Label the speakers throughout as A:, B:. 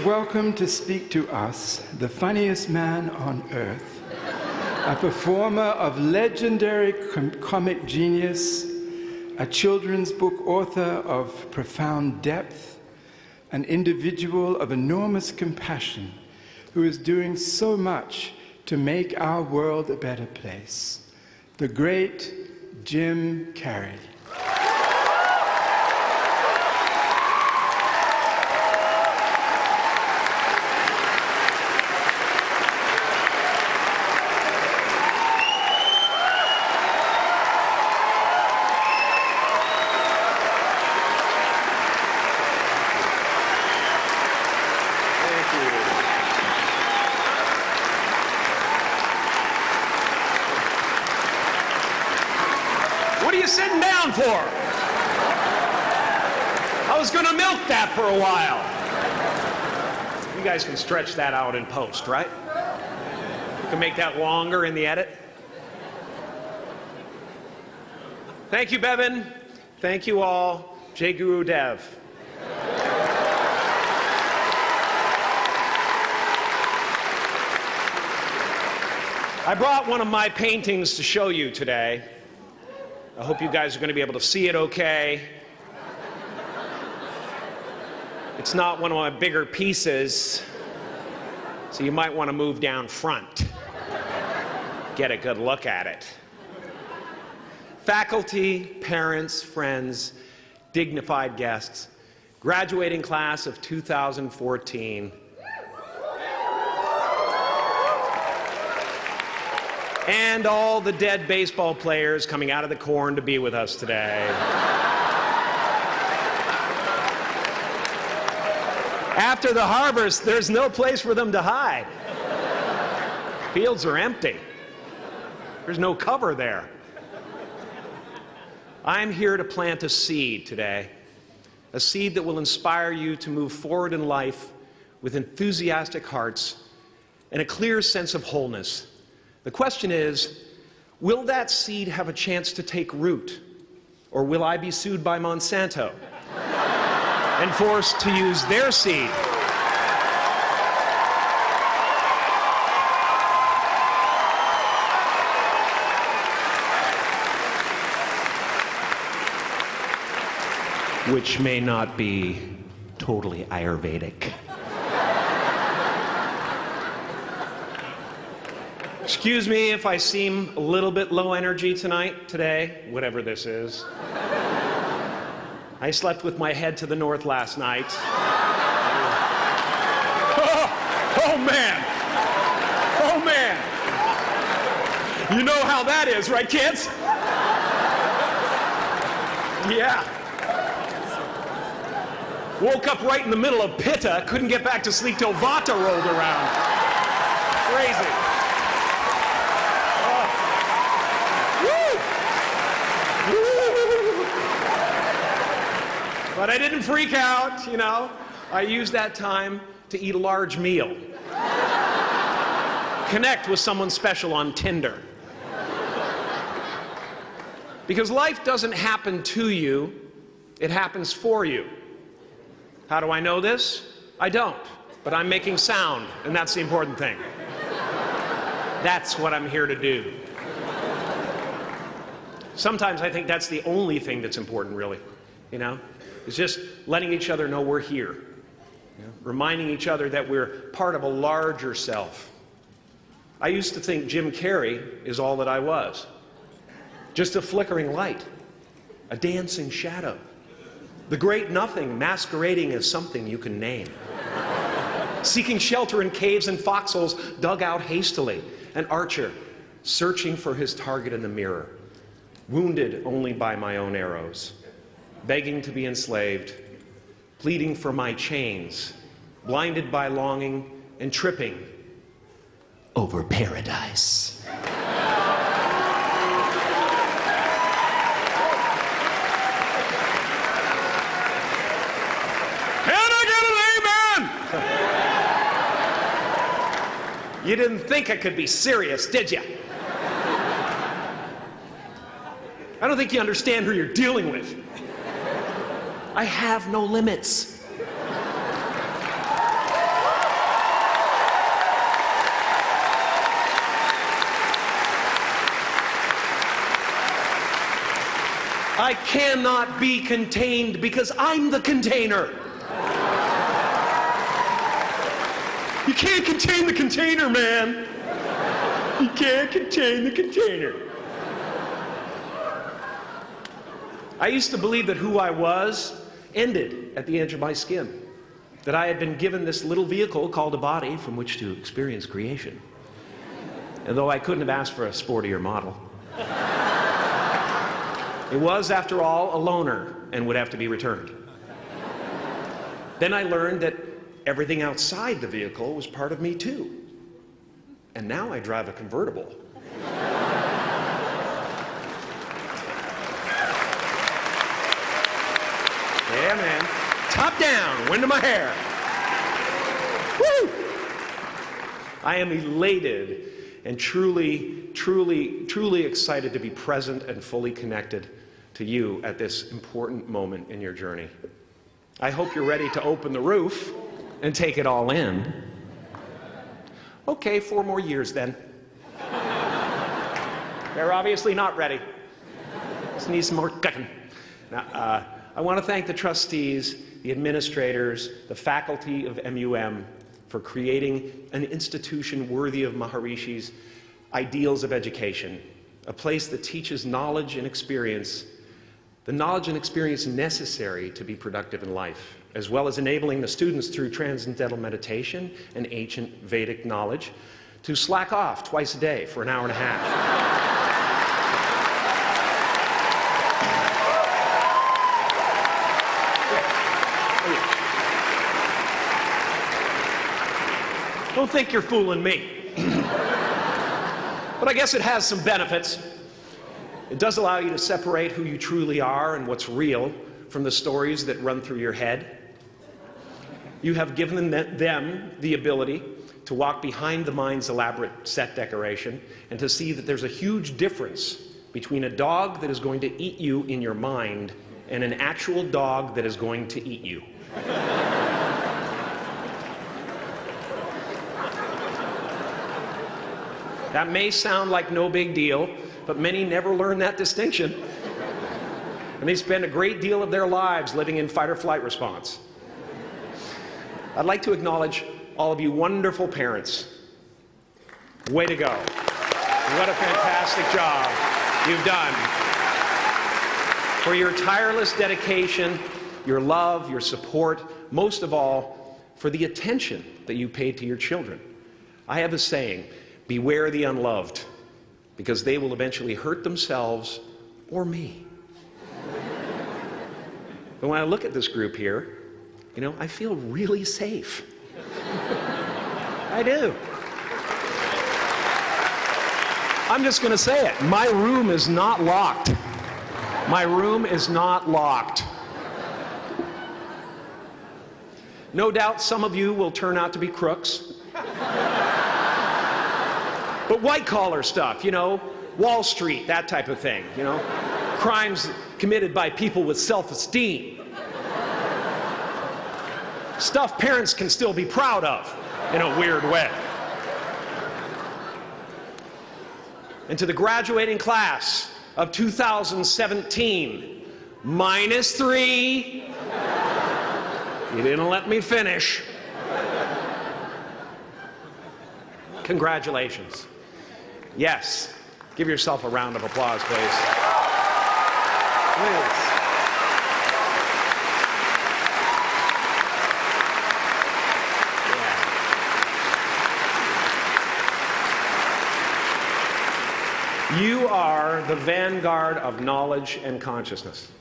A: welcome to speak to us the funniest man on earth, a performer of legendary comic genius, a children's book author of profound depth, an individual of enormous compassion who is doing so much to make our world a better place, the great Jim Kerri.
B: Sitting down for? I was gonna milk that for a while. You guys can stretch that out in post, right? You can make that longer in the edit. Thank you, Bevan. Thank you all. Jai Guru Dev. I brought one of my paintings to show you today. I hope you guys are going to be able to see it okay. It's not one of my bigger pieces, so you might want to move down front. Get a good look at it. Faculty, parents, friends, dignified guests, graduating class of 2014. And all the dead baseball players coming out of the corn to be with us today. After the harvest, there's no place for them to hide. Fields are empty. There's no cover there. I'm here to plant a seed today, a seed that will inspire you to move forward in life with enthusiastic hearts and a clear sense of wholeness. The question is, will that seed have a chance to take root, or will I be sued by Monsanto and forced to use their seed? Which may not be totally Ayurvedic. Excuse me if I seem a little bit low energy today, whatever this is. I slept with my head to the north last night. Oh man! Oh man! You know how that is, right, kids? Yeah. Woke up right in the middle of Pitta, couldn't get back to sleep till Vata rolled around. Crazy. But I didn't freak out, you know. I used that time to eat a large meal. Connect with someone special on Tinder. Because life doesn't happen to you, it happens for you. How do I know this? I don't, but I'm making sound, and that's the important thing. That's what I'm here to do. Sometimes I think that's the only thing that's important, really, you know? It's just letting each other know we're here. You know? Reminding each other that we're part of a larger self. I used to think Jim Kerri is all that I was. Just a flickering light, a dancing shadow, the great nothing masquerading as something you can name. Seeking shelter in caves and foxholes dug out hastily, an archer searching for his target in the mirror, wounded only by my own arrows, begging to be enslaved, pleading for my chains, blinded by longing and tripping over paradise. Can I get an amen? You didn't think I could be serious, did you? I don't think you understand who you're dealing with. I have no limits. I cannot be contained because I'm the container. You can't contain the container, man. You can't contain the container. I used to believe that who I was ended at the edge of my skin, that I had been given this little vehicle called a body from which to experience creation. And though I couldn't have asked for a sportier model, it was, after all, a loaner and would have to be returned. Then I learned that everything outside the vehicle was part of me too. And now I drive a convertible. Yeah, man. Top down, wind of my hair. Woo! I am elated and truly excited to be present and fully connected to you at this important moment in your journey. I hope you're ready to open the roof and take it all in. Okay, 4 more years then. They're obviously not ready. Just need some more cooking. Now, I want to thank the trustees, the administrators, the faculty of MUM for creating an institution worthy of Maharishi's ideals of education, a place that teaches knowledge and experience, the knowledge and experience necessary to be productive in life, as well as enabling the students through transcendental meditation and ancient Vedic knowledge to slack off twice a day for an hour and a half. Don't think you're fooling me. But I guess it has some benefits. It does allow you to separate who you truly are and what's real from the stories that run through your head. You have given them the ability to walk behind the mind's elaborate set decoration and to see that there's a huge difference between a dog that is going to eat you in your mind and an actual dog that is going to eat you. That may sound like no big deal, but many never learn that distinction. And they spend a great deal of their lives living in fight or flight response. I'd like to acknowledge all of you wonderful parents. Way to go. What a fantastic job you've done. For your tireless dedication, your love, your support, most of all, for the attention that you paid to your children. I have a saying, beware the unloved, because they will eventually hurt themselves or me. But when I look at this group here, you know, I feel really safe. I do. I'm just going to say it. My room is not locked. My room is not locked. No doubt some of you will turn out to be crooks. But white-collar stuff, you know, Wall Street, that type of thing, you know, crimes committed by people with self-esteem. Stuff parents can still be proud of in a weird way. And to the graduating class of 2017, -3, you didn't let me finish. Congratulations. Yes, give yourself a round of applause, please. Please. Yeah. You are the vanguard of knowledge and consciousness,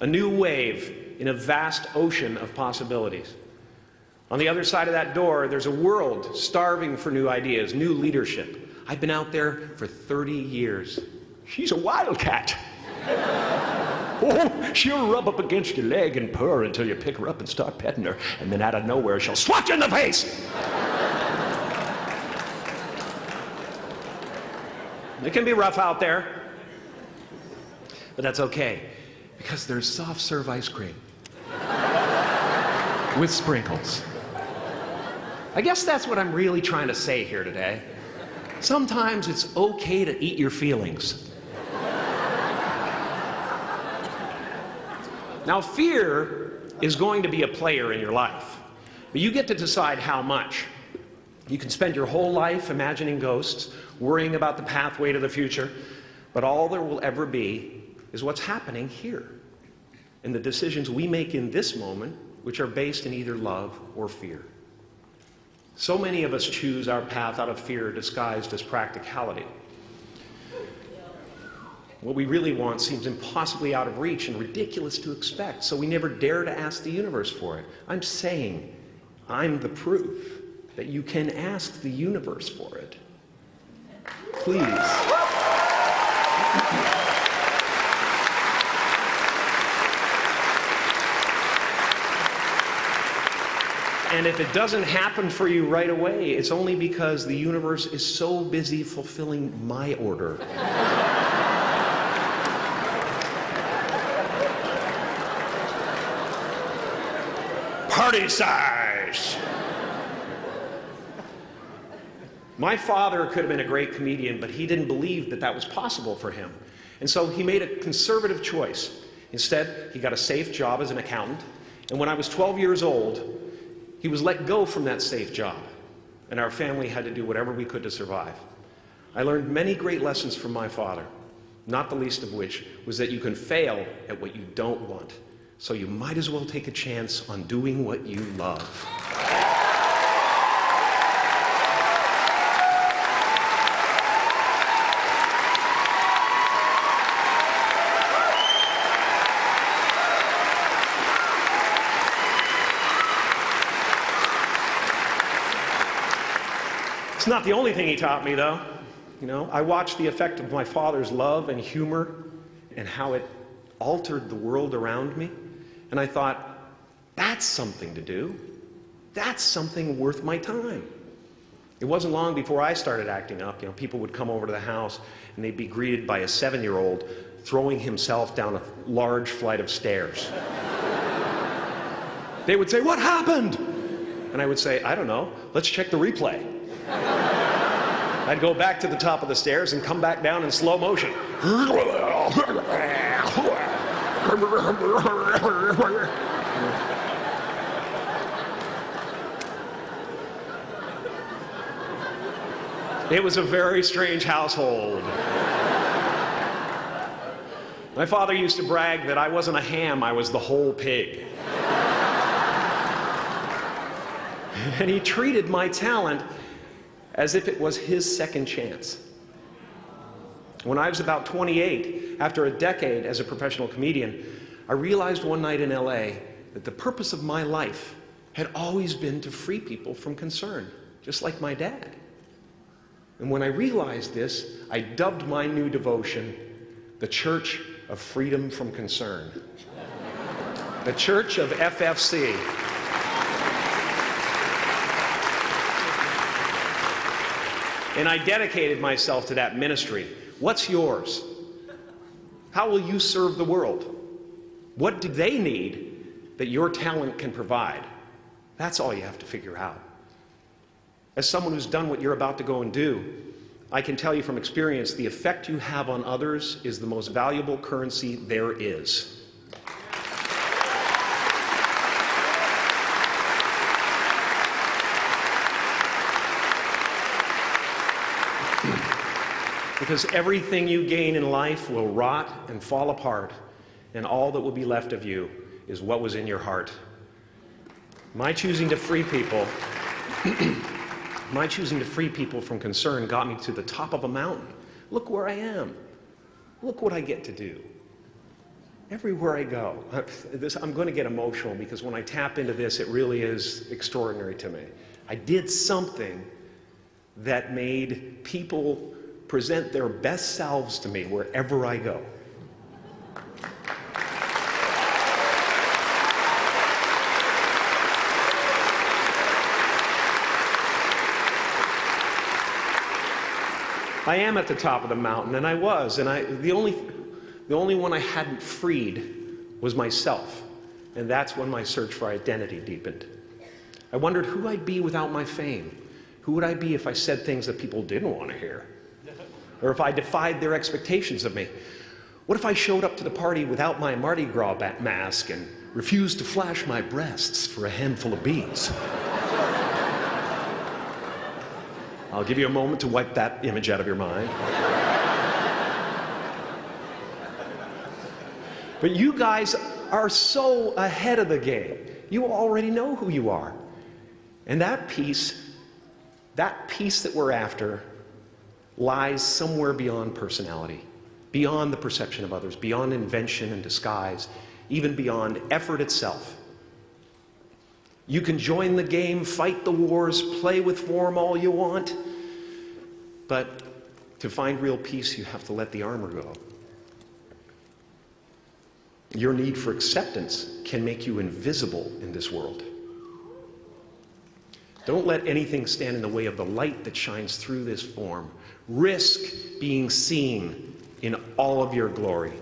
B: a new wave in a vast ocean of possibilities. On the other side of that door, there's a world starving for new ideas, new leadership. I've been out there for 30 years. She's a wildcat. Oh, she'll rub up against your leg and purr until you pick her up and start petting her, and then out of nowhere, she'll swat you in the face. It can be rough out there, but that's okay, because there's soft serve ice cream with sprinkles. I guess that's what I'm really trying to say here today. Sometimes it's okay to eat your feelings. Now, fear is going to be a player in your life, but you get to decide how much. You can spend your whole life imagining ghosts, worrying about the pathway to the future, but all there will ever be is what's happening here, and the decisions we make in this moment, which are based in either love or fear. So many of us choose our path out of fear disguised as practicality. What we really want seems impossibly out of reach and ridiculous to expect, so we never dare to ask the universe for it. I'm saying, I'm the proof that you can ask the universe for it. Please. And if it doesn't happen for you right away, it's only because the universe is so busy fulfilling my order. Party size! My father could have been a great comedian, but he didn't believe that that was possible for him. And so he made a conservative choice. Instead, he got a safe job as an accountant. And when I was 12 years old, he was let go from that safe job. And our family had to do whatever we could to survive. I learned many great lessons from my father, not the least of which was that you can fail at what you don't want. So you might as well take a chance on doing what you love. It's not the only thing he taught me, though. You know, I watched the effect of my father's love and humor and how it altered the world around me. And I thought, that's something to do. That's something worth my time. It wasn't long before I started acting up. You know, people would come over to the house and they'd be greeted by a 7-year-old throwing himself down a large flight of stairs. They would say, "What happened?" And I would say, "I don't know. Let's check the replay." I'd go back to the top of the stairs and come back down in slow motion. It was a very strange household. My father used to brag that I wasn't a ham, I was the whole pig. And he treated my talent as if it was his second chance. When I was about 28, after a decade as a professional comedian, I realized one night in LA that the purpose of my life had always been to free people from concern, just like my dad. And when I realized this, I dubbed my new devotion the Church of Freedom from Concern. The Church of FFC. And I dedicated myself to that ministry. What's yours? How will you serve the world? What do they need that your talent can provide? That's all you have to figure out. As someone who's done what you're about to go and do, I can tell you from experience, the effect you have on others is the most valuable currency there is. Because everything you gain in life will rot and fall apart, and all that will be left of you is what was in your heart. My choosing to free people, from concern got me to the top of a mountain. Look where I am. Look what I get to do. Everywhere I go. I'm going to get emotional because when I tap into this, it really is extraordinary to me. I did something that made people present their best selves to me wherever I go. I am at the top of the mountain, and I was, and the only one I hadn't freed was myself, and that's when my search for identity deepened. I wondered who I'd be without my fame. Who would I be if I said things that people didn't want to hear? Or if I defied their expectations of me? What if I showed up to the party without my Mardi Gras mask and refused to flash my breasts for a handful of beads? I'll give you a moment to wipe that image out of your mind. But you guys are so ahead of the game. You already know who you are. And that peace that we're after lies somewhere beyond personality, beyond the perception of others, beyond invention and disguise, even beyond effort itself. You can join the game, fight the wars, play with form all you want, but to find real peace, you have to let the armor go. Your need for acceptance can make you invisible in this world. Don't let anything stand in the way of the light that shines through this form. Risk being seen in all of your glory.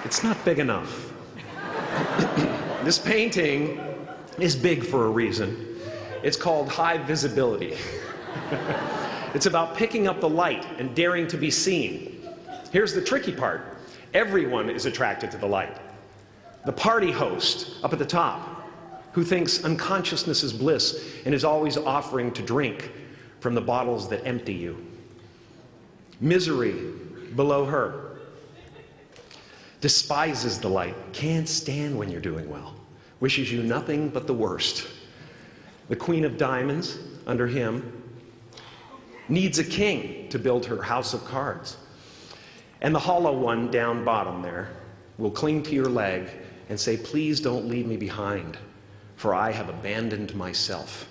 B: It's not big enough. This painting is big for a reason. It's called high visibility. It's about picking up the light and daring to be seen. Here's the tricky part. Everyone is attracted to the light. The party host up at the top, who thinks unconsciousness is bliss and is always offering to drink from the bottles that empty you. Misery below her. Despises the light, can't stand when you're doing well, wishes you nothing but the worst. The Queen of Diamonds, under him, needs a king to build her house of cards. And the hollow one down bottom there will cling to your leg and say, please don't leave me behind, for I have abandoned myself.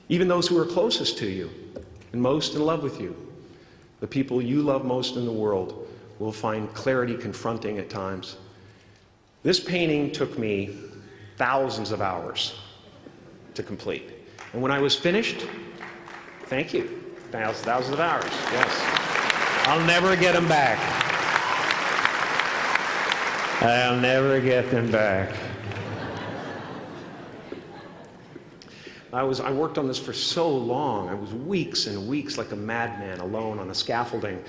B: Even those who are closest to you and most in love with you, the people you love most in the world, will find clarity confronting at times. This painting took me thousands of hours to complete. And when I was finished, thank you, thousands of hours, yes. I'll never get them back. I'll never get them back. I worked on this for so long. I was weeks and weeks like a madman alone on the scaffolding.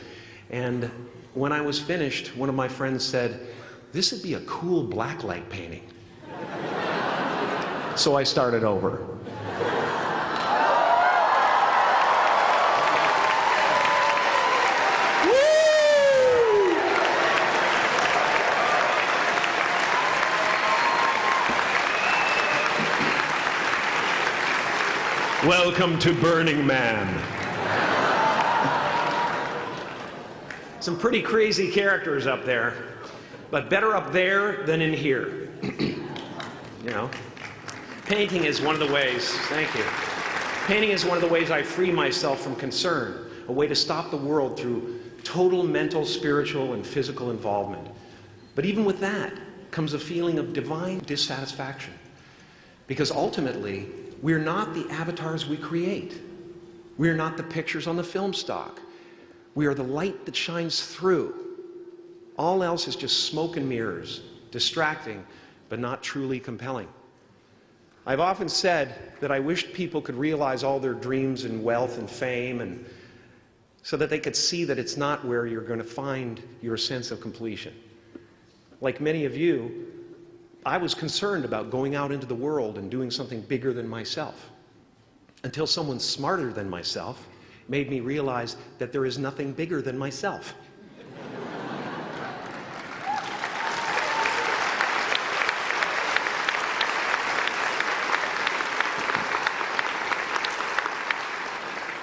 B: And when I was finished, one of my friends said, this would be a cool blacklight painting. So I started over. Welcome to Burning Man. Some pretty crazy characters up there, but better up there than in here. You know, painting is one of the ways, thank you. Painting is one of the ways I free myself from concern, a way to stop the world through total mental, spiritual, and physical involvement. But even with that comes a feeling of divine dissatisfaction, because ultimately, we're not the avatars we create. We're not the pictures on the film stock. We are the light that shines through. All else is just smoke and mirrors, distracting, but not truly compelling. I've often said that I wished people could realize all their dreams and wealth and fame, and so that they could see that it's not where you're going to find your sense of completion. Like many of you, I was concerned about going out into the world and doing something bigger than myself, until someone smarter than myself made me realize that there is nothing bigger than myself.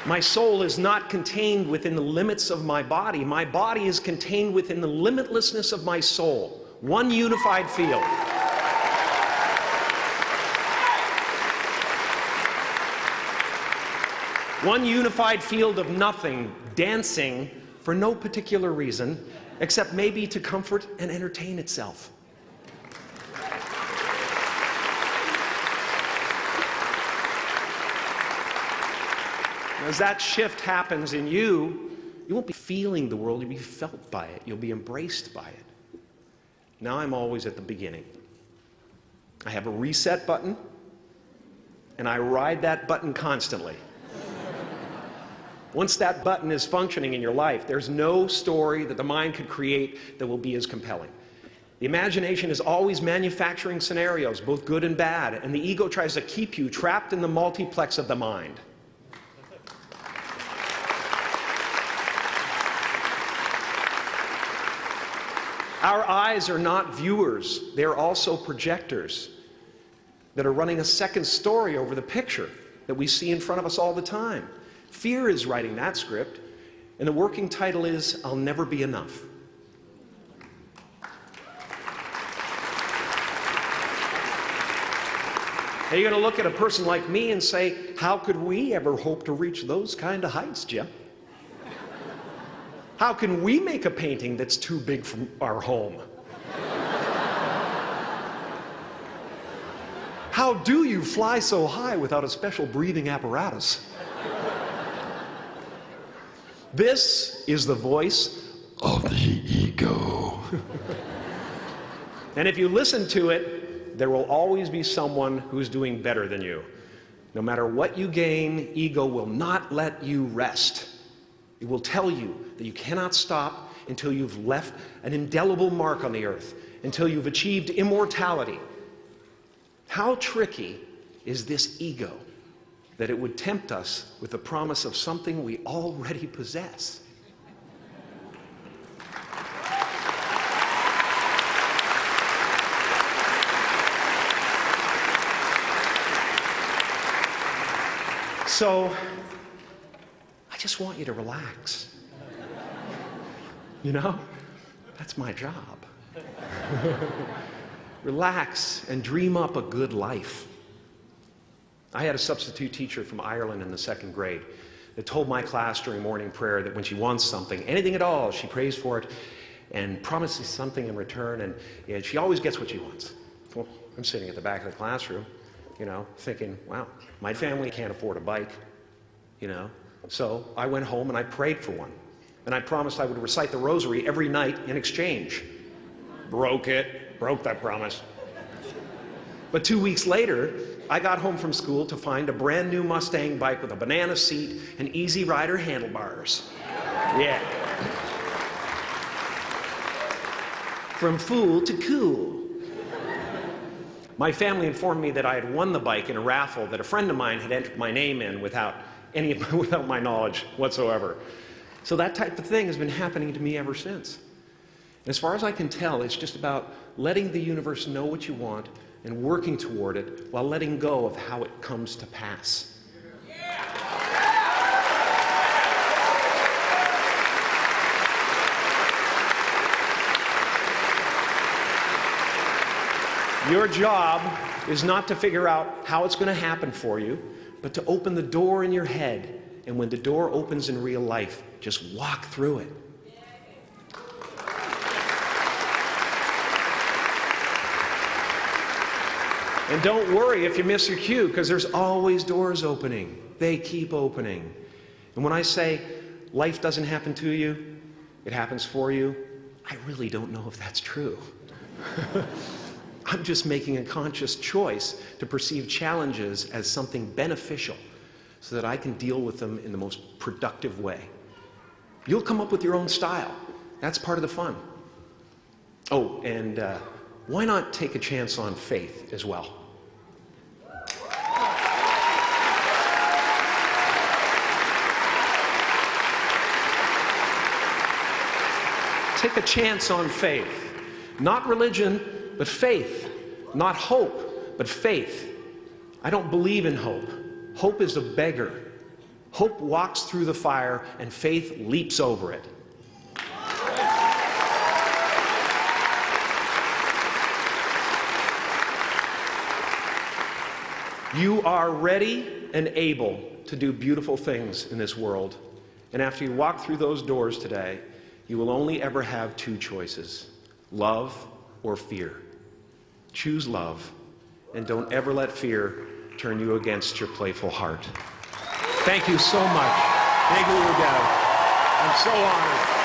B: My soul is not contained within the limits of my body. My body is contained within the limitlessness of my soul. One unified field. One unified field of nothing, dancing for no particular reason, except maybe to comfort and entertain itself. As that shift happens in you, you won't be feeling the world, you'll be felt by it. You'll be embraced by it. Now I'm always at the beginning. I have a reset button, and I ride that button constantly. Once that button is functioning in your life, there's no story that the mind could create that will be as compelling. The imagination is always manufacturing scenarios, both good and bad, and the ego tries to keep you trapped in the multiplex of the mind. Our eyes are not viewers, they're also projectors that are running a second story over the picture that we see in front of us all the time. Fear is writing that script, and the working title is, I'll Never Be Enough. Now you're going to look at a person like me and say, how could we ever hope to reach those kind of heights, Jim? How can we make a painting that's too big for our home? How do you fly so high without a special breathing apparatus? This is the voice of the ego. And if you listen to it, there will always be someone who's doing better than you. No matter what you gain, ego will not let you rest. It will tell you that you cannot stop until you've left an indelible mark on the earth, until you've achieved immortality. How tricky is this ego that it would tempt us with the promise of something we already possess? So, I just want you to relax. You know, that's my job. Relax and dream up a good life. I had a substitute teacher from Ireland in the 2nd grade that told my class during morning prayer that when she wants something, anything at all, she prays for it and promises something in return, and she always gets what she wants. Well, I'm sitting at the back of the classroom, you know, thinking, wow, my family can't afford a bike, you know. So I went home and I prayed for one. And I promised I would recite the rosary every night in exchange. Broke that promise. But 2 weeks later, I got home from school to find a brand new Mustang bike with a banana seat and Easy Rider handlebars. Yeah. From fool to cool. My family informed me that I had won the bike in a raffle that a friend of mine had entered my name in without my knowledge whatsoever. So that type of thing has been happening to me ever since. And as far as I can tell, it's just about letting the universe know what you want and working toward it while letting go of how it comes to pass. Your job is not to figure out how it's going to happen for you, but to open the door in your head. And when the door opens in real life, just walk through it. And don't worry if you miss your cue, because there's always doors opening. They keep opening. And when I say life doesn't happen to you, it happens for you, I really don't know if that's true. I'm just making a conscious choice to perceive challenges as something beneficial so that I can deal with them in the most productive way. You'll come up with your own style. That's part of the fun. Oh, and why not take a chance on faith as well? Take a chance on faith. Not religion, but faith. Not hope, but faith. I don't believe in hope. Hope is a beggar. Hope walks through the fire, and faith leaps over it. You are ready and able to do beautiful things in this world. And after you walk through those doors today, You will only ever have two choices, love or fear. Choose love, and don't ever let fear turn you against your playful heart. Thank you so much. I'm so honored.